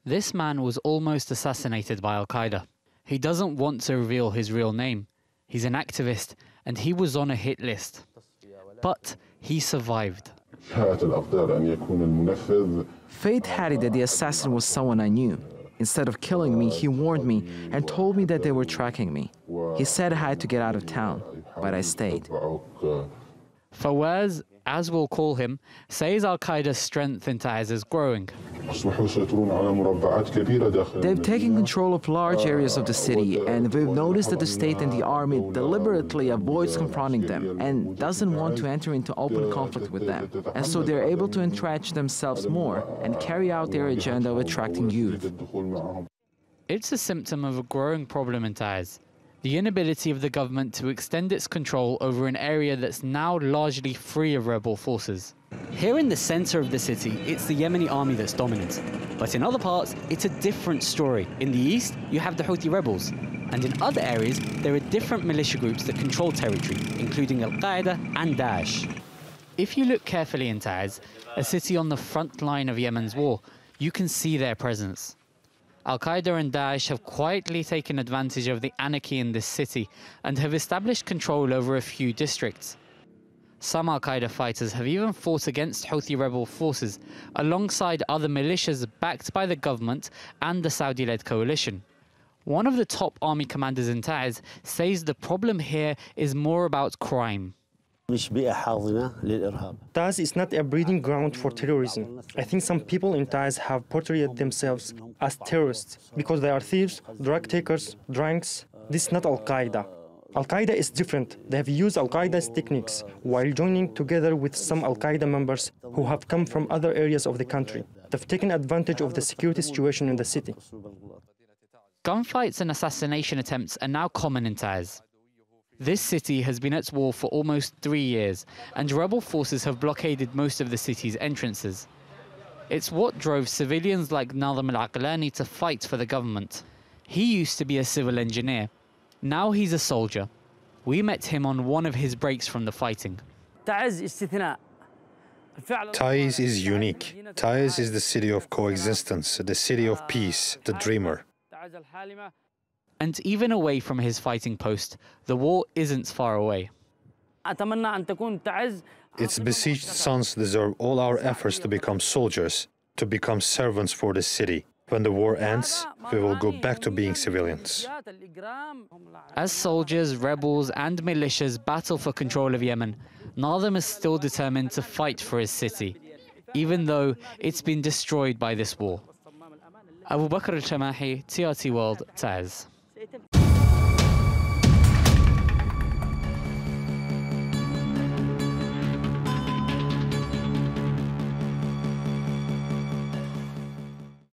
This man was almost assassinated by Al-Qaeda. He doesn't want to reveal his real name. He's an activist and he was on a hit list. But he survived. Fate had it that the assassin was someone I knew. Instead of killing me, he warned me and told me that they were tracking me. He said I had to get out of town, but I stayed. Fawwaz, as we'll call him, says Al-Qaeda's strength in Taiz is growing. They've taken control of large areas of the city, and we've noticed that the state and the army deliberately avoids confronting them and doesn't want to enter into open conflict with them. And so they're able to entrench themselves more and carry out their agenda of attracting youth. It's a symptom of a growing problem in Taiz. The inability of the government to extend its control over an area that's now largely free of rebel forces. Here in the center of the city, it's the Yemeni army that's dominant. But in other parts, it's a different story. In the east, you have the Houthi rebels. And in other areas, there are different militia groups that control territory, including Qaeda and Daesh. If you look carefully in Taiz, a city on the front line of Yemen's war, you can see their presence. Al-Qaeda and Daesh have quietly taken advantage of the anarchy in this city and have established control over a few districts. Some Al-Qaeda fighters have even fought against Houthi rebel forces alongside other militias backed by the government and the Saudi-led coalition. One of the top army commanders in Taiz says the problem here is more about crime. Taiz is not a breeding ground for terrorism. I think some people in Taiz have portrayed themselves as terrorists because they are thieves, drug takers, drunks. This is not Al-Qaeda. Al-Qaeda is different. They have used Al-Qaeda's techniques while joining together with some Al-Qaeda members who have come from other areas of the country. They've taken advantage of the security situation in the city. Gunfights and assassination attempts are now common in Taiz. This city has been at war for almost 3 years, and rebel forces have blockaded most of the city's entrances. It's what drove civilians like Nadhem to fight for the government. He used to be a civil engineer. Now he's a soldier. We met him on one of his breaks from the fighting. Taiz is unique. Taiz is the city of coexistence, the city of peace, the dreamer. And even away from his fighting post, the war isn't far away. Its besieged sons deserve all our efforts to become soldiers, to become servants for the city. When the war ends, we will go back to being civilians. As soldiers, rebels, and militias battle for control of Yemen, Nadhem is still determined to fight for his city, even though it's been destroyed by this war. Abubakr al Shamahi, TRT World, Taiz.